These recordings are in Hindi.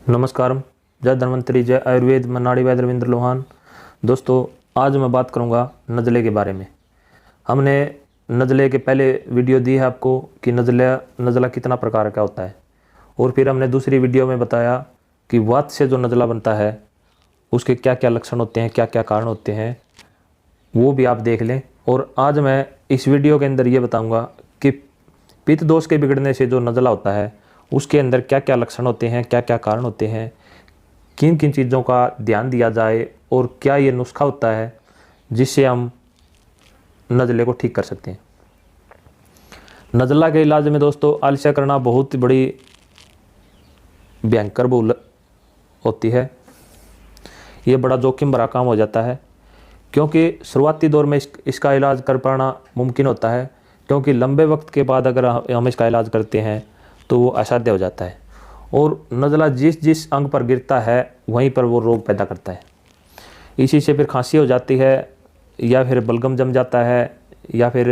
नमस्कार। जय धन्वंतरी, जय आयुर्वेद। मैं नाड़ी वैद्य रविंद्र लोहान। दोस्तों, आज मैं बात करूंगा नज़ले के बारे में। हमने नज़ले के पहले वीडियो दी है आपको कि नज़ला कितना प्रकार का होता है, और फिर हमने दूसरी वीडियो में बताया कि वात से जो नज़ला बनता है उसके क्या क्या लक्षण होते हैं, क्या क्या कारण होते हैं, वो भी आप देख लें। और आज मैं इस वीडियो के अंदर ये बताऊँगा कि पित्त दोष के बिगड़ने से जो नज़ला होता है उसके अंदर क्या क्या लक्षण होते हैं, क्या क्या कारण होते हैं, किन किन चीज़ों का ध्यान दिया जाए, और क्या ये नुस्खा होता है जिससे हम नज़ले को ठीक कर सकते हैं। नज़ला के इलाज में दोस्तों आलस्य करना बहुत बड़ी भयंकर भूल होती है। ये बड़ा जोखिम भरा काम हो जाता है, क्योंकि शुरुआती दौर में इसका इलाज कर पाना मुमकिन होता है, क्योंकि लंबे वक्त के बाद अगर हम इसका इलाज करते हैं तो वो असाध्य हो जाता है, और नज़ला जिस जिस अंग पर गिरता है वहीं पर वो रोग पैदा करता है। इसी से फिर खांसी हो जाती है, या फिर बलगम जम जाता है, या फिर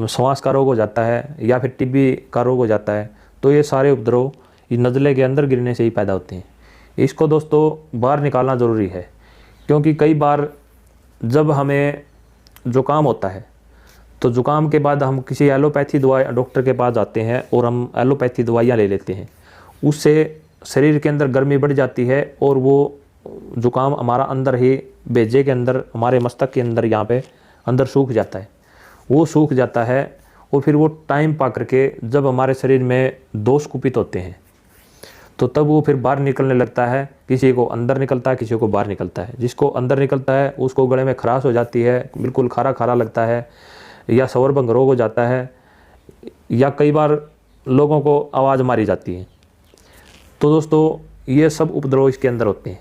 श्वास का रोग हो जाता है, या फिर टीबी का रोग हो जाता है। तो ये सारे उपद्रव ये नज़ले के अंदर गिरने से ही पैदा होते हैं। इसको दोस्तों बाहर निकालना ज़रूरी है, क्योंकि कई बार जब हमें जुकाम होता है तो जुकाम के बाद हम किसी एलोपैथी दवा डॉक्टर के पास जाते हैं और हम एलोपैथी दवाइयाँ ले लेते हैं। उससे शरीर के अंदर गर्मी बढ़ जाती है, और वो जुकाम हमारा अंदर ही भेजे के अंदर, हमारे मस्तक के अंदर यहाँ पे अंदर सूख जाता है। वो सूख जाता है, और फिर वो टाइम पा करके जब हमारे शरीर में दोष कुपित होते हैं तो तब वो फिर बाहर निकलने लगता है। किसी को अंदर निकलता है, किसी को बाहर निकलता है। जिसको अंदर निकलता है उसको गले में खराश हो जाती है, बिल्कुल खारा खारा लगता है, या सवरभंग रोग हो जाता है, या कई बार लोगों को आवाज़ मारी जाती है। तो दोस्तों ये सब उपद्रव इसके अंदर होते हैं।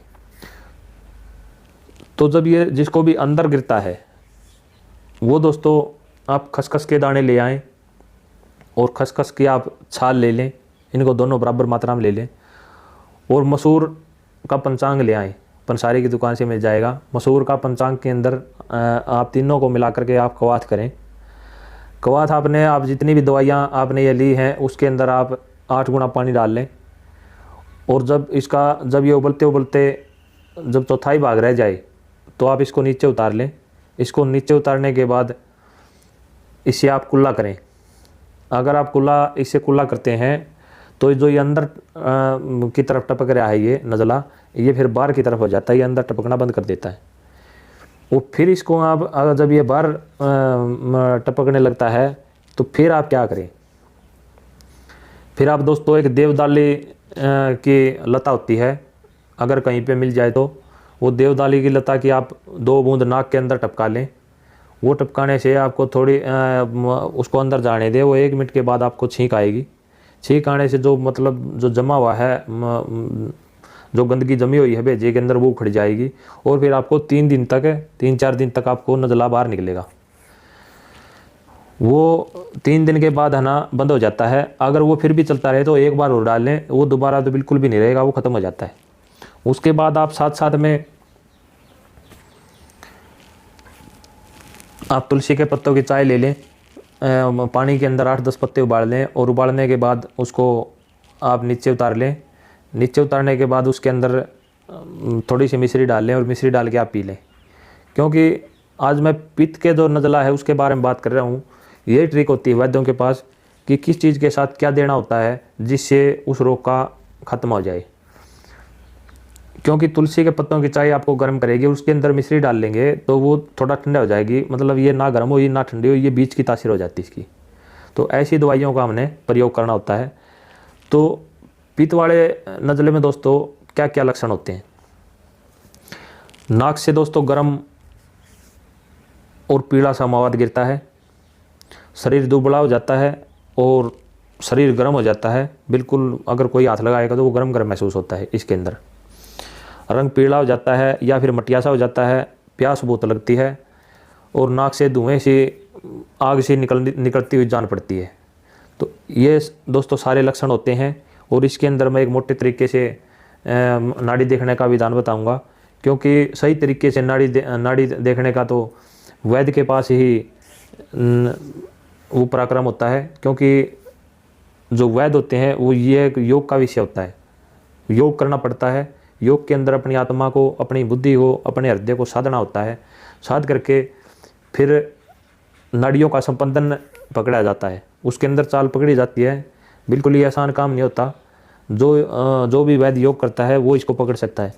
तो जब ये जिसको भी अंदर गिरता है वो दोस्तों आप खसखस के दाने ले आएँ, और खसखस की आप छाल ले लें, इनको दोनों बराबर मात्रा में ले लें, और मसूर का पंचांग ले आएँ। पंसारी की दुकान से मिल जाएगा। मसूर का पंचांग के अंदर आप तीनों को मिला करके आप कवाथ करें। कवाथ आप जितनी भी दवाइयाँ आपने ये ली हैं उसके अंदर आप 8 गुना पानी डाल लें, और जब ये उबलते उबलते जब चौथाई भाग रह जाए तो आप इसको नीचे उतार लें। इसको नीचे उतारने के बाद इसे आप कुल्ला करें। अगर आप इससे कुल्ला करते हैं तो जो ये अंदर की तरफ टपक रहा है ये नज़ला, ये फिर बाहर की तरफ हो जाता है, ये अंदर टपकना बंद कर देता है। वो फिर इसको आप जब ये बाहर टपकने लगता है तो फिर आप क्या करें, फिर आप दोस्तों एक देवदाली की लता होती है, अगर कहीं पे मिल जाए तो वो देवदाली की लता की आप 2 बूंद नाक के अंदर टपका लें। वो टपकाने से आपको थोड़ी उसको अंदर जाने दे। वो 1 मिनट के बाद आपको छींक आएगी। छींक आने से जो जमा हुआ है, जो गंदगी जमी हुई है भेजे के अंदर, वो उखड़ जाएगी, और फिर आपको 3-4 दिन तक आपको नज़ला बाहर निकलेगा। वो 3 दिन के बाद है ना बंद हो जाता है। अगर वो फिर भी चलता रहे तो एक बार और डाल लें, वो दोबारा तो बिल्कुल भी नहीं रहेगा, वो ख़त्म हो जाता है। उसके बाद आप साथ में आप तुलसी के पत्तों की चाय ले लें। पानी के अंदर 8-10 पत्ते उबाल लें, और उबालने के बाद उसको आप नीचे उतार लें। नीचे उतारने के बाद उसके अंदर थोड़ी सी मिश्री डाल लें, और मिश्री डाल के आप पी लें। क्योंकि आज मैं पित्त के जो नज़ला है उसके बारे में बात कर रहा हूँ। ये ट्रिक होती है वैद्यों के पास कि किस चीज़ के साथ क्या देना होता है जिससे उस रोग का ख़त्म हो जाए। क्योंकि तुलसी के पत्तों की चाय आपको गर्म करेगी, उसके अंदर मिश्री डाल लेंगे तो वो थोड़ा ठंडा हो जाएगी। मतलब ये ना गर्म हो, ये ना ठंडी हो, ये बीच की तासीर हो जाती है इसकी। तो ऐसी दवाइयों का हमने प्रयोग करना होता है। तो पित्त वाले नज़ले में दोस्तों क्या क्या लक्षण होते हैं। नाक से दोस्तों गर्म और पीला सा मवाद गिरता है। शरीर दुबला हो जाता है और शरीर गर्म हो जाता है। बिल्कुल अगर कोई हाथ लगाएगा तो वो गर्म गर्म महसूस होता है। इसके अंदर रंग पीला हो जाता है, या फिर मटिया सा हो जाता है। प्यास बहुत लगती है, और नाक से धुएं से आग से निकलती हुई जान पड़ती है। तो ये दोस्तों सारे लक्षण होते हैं। और इसके अंदर मैं एक मोटे तरीके से नाड़ी देखने का विधान बताऊंगा, क्योंकि सही तरीके से नाड़ी देखने का तो वैद्य के पास ही वो पराक्रम होता है। क्योंकि जो वैद्य होते हैं वो ये एक योग का विषय होता है। योग करना पड़ता है। योग के अंदर अपनी आत्मा को, अपनी बुद्धि को, अपने हृदय को साधना होता है। साध करके फिर नाड़ियों का संपंदन पकड़ा जाता है, उसके अंदर चाल पकड़ी जाती है। बिल्कुल ही आसान काम नहीं होता। जो भी वैद्य योग करता है वो इसको पकड़ सकता है।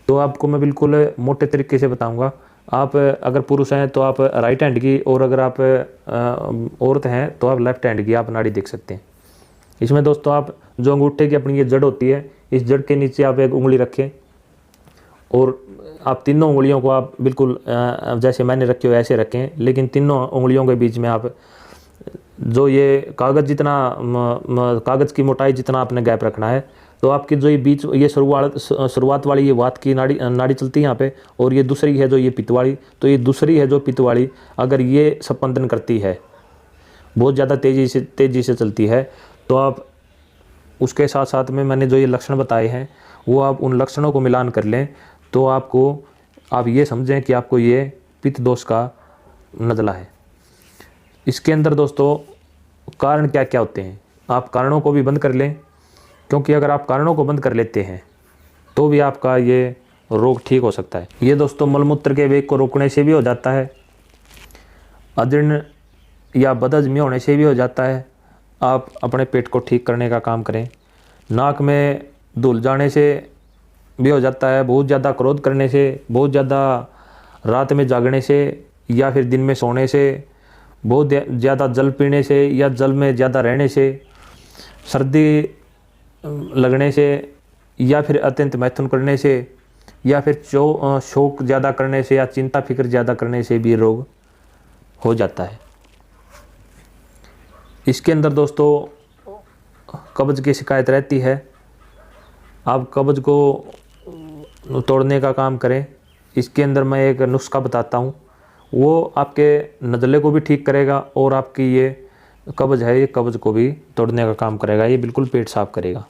तो आपको मैं बिल्कुल मोटे तरीके से बताऊंगा। आप अगर पुरुष हैं तो आप राइट हैंड की, और अगर आप औरत हैं तो आप लेफ्ट हैंड की आप नाड़ी देख सकते हैं। इसमें दोस्तों आप जो अंगूठे की अपनी ये जड़ होती है, इस जड़ के नीचे आप एक उंगली रखें, और आप तीनों उंगलियों को आप बिल्कुल जैसे मैंने रखे हो ऐसे रखें, लेकिन तीनों उंगलियों के बीच में आप जो ये कागज़ की मोटाई जितना आपने गैप रखना है। तो आपकी जो ये बीच ये शुरुआत वाली ये वात की नाड़ी चलती है यहाँ पे, और ये दूसरी है जो ये पित्त वाली। तो ये दूसरी है जो पित्त वाली, अगर ये स्पंदन करती है, बहुत ज़्यादा तेज़ी से चलती है, तो आप उसके साथ साथ में मैंने जो ये लक्षण बताए हैं वो आप उन लक्षणों को मिलान कर लें, तो आप ये समझें कि आपको ये पित्त दोष का नज़ला है। इसके अंदर दोस्तों कारण क्या क्या होते हैं, आप कारणों को भी बंद कर लें, क्योंकि अगर आप कारणों को बंद कर लेते हैं तो भी आपका ये रोग ठीक हो सकता है। ये दोस्तों मलमूत्र के वेग को रोकने से भी हो जाता है, अजीर्ण या बदहजमी होने से भी हो जाता है। आप अपने पेट को ठीक करने का काम करें। नाक में धुल जाने से भी हो जाता है, बहुत ज़्यादा क्रोध करने से, बहुत ज़्यादा रात में जागने से, या फिर दिन में सोने से, बहुत ज़्यादा जल पीने से, या जल में ज़्यादा रहने से, सर्दी लगने से, या फिर अत्यंत मैथुन करने से, या फिर शोक ज़्यादा करने से, या चिंता फिक्र ज़्यादा करने से भी रोग हो जाता है। इसके अंदर दोस्तों कब्ज़ की शिकायत रहती है, आप कब्ज़ को तोड़ने का काम करें। इसके अंदर मैं एक नुस्खा बताता हूँ, वो आपके नज़ले को भी ठीक करेगा, और आपकी ये कब्ज़ है ये कब्ज़ को भी तोड़ने का काम करेगा। ये बिल्कुल पेट साफ करेगा।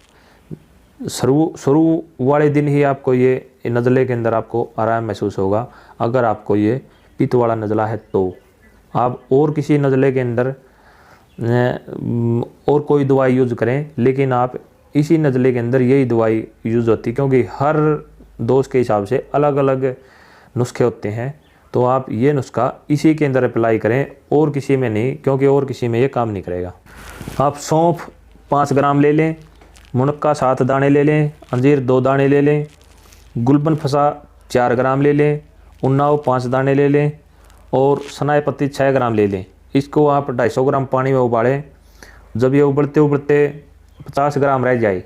शुरू वाले दिन ही आपको ये नज़ले के अंदर आपको आराम महसूस होगा। अगर आपको ये पित्त वाला नज़ला है तो आप और किसी नज़ले के अंदर और कोई दवाई यूज़ करें, लेकिन आप इसी नज़ले के अंदर यही दवाई यूज़ होती है, क्योंकि हर दोष के हिसाब से अलग अलग नुस्खे होते हैं। तो आप ये नुस्खा इसी के अंदर अप्लाई करें, और किसी में नहीं, क्योंकि और किसी में ये काम नहीं करेगा। आप सौंफ 5 ग्राम ले लें, मुनक्का 7 दाने ले लें, अंजीर 2 दाने ले लें, गुलबन फसा 4 ग्राम ले लें, उन्नाव 5 दाने ले लें, और सनाए पत्ती 6 ग्राम ले लें। इसको आप 250 ग्राम पानी में उबालें। जब ये उबलते उबलते 50 ग्राम रह जाए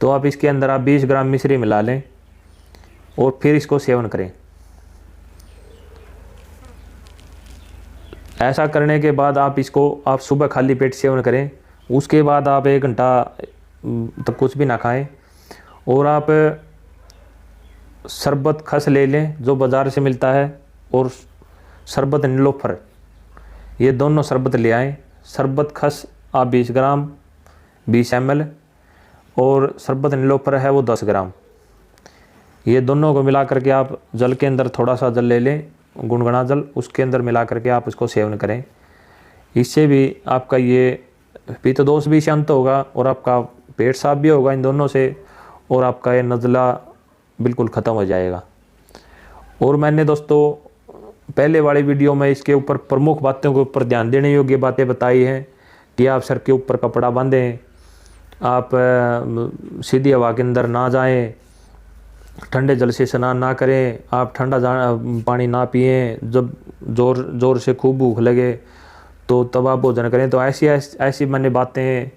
तो आप इसके अंदर आप 20 ग्राम मिश्री मिला लें, और फिर इसको सेवन करें। ऐसा करने के बाद आप सुबह खाली पेट सेवन करें। उसके बाद आप 1 घंटा तक कुछ भी ना खाएं, और आप शरबत खस ले लें जो बाज़ार से मिलता है, और शरबत नीलोफर, ये दोनों शरबत ले आएँ। शरबत खस आप 20 ग्राम 20 ml, और शरबत नीलोफर है वो 10 ग्राम। ये दोनों को मिला करके आप जल के अंदर थोड़ा सा जल ले लें, गुनगुना जल, उसके अंदर मिला करके आप इसको सेवन करें। इससे भी आपका ये पित्त दोष भी शांत होगा, और आपका पेट साफ भी होगा इन दोनों से, और आपका ये नज़ला बिल्कुल ख़त्म हो जाएगा। और मैंने दोस्तों पहले वाली वीडियो में इसके ऊपर प्रमुख बातों के ऊपर ध्यान देने योग्य बातें बताई हैं, कि आप सर के ऊपर कपड़ा बांधें, आप सीधी हवा के अंदर ना जाएं, ठंडे जल से स्नान ना करें, आप ठंडा पानी ना पिएं, जब ज़ोर से खूब भूख लगे तो तब आप भोजन करें। तो ऐसी मैंने बातें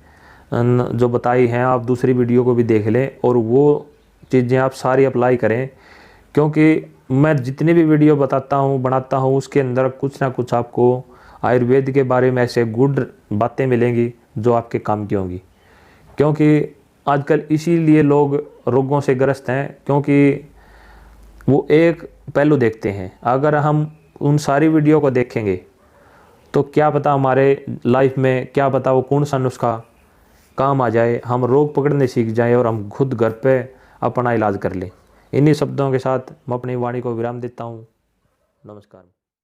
जो बताई हैं, आप दूसरी वीडियो को भी देख लें, और वो चीज़ें आप सारी अप्लाई करें, क्योंकि मैं जितनी भी वीडियो बनाता हूँ उसके अंदर कुछ ना कुछ आपको आयुर्वेद के बारे में ऐसे गुड बातें मिलेंगी जो आपके काम की होंगी। क्योंकि आजकल इसीलिए लोग रोगों से ग्रस्त हैं, क्योंकि वो एक पहलू देखते हैं। अगर हम उन सारी वीडियो को देखेंगे तो क्या पता हमारे लाइफ में क्या पता वो कौन सा नुस्खा काम आ जाए, हम रोग पकड़ने सीख जाएं, और हम खुद घर पे अपना इलाज कर लें। इन्हीं शब्दों के साथ मैं अपनी वाणी को विराम देता हूँ। नमस्कार।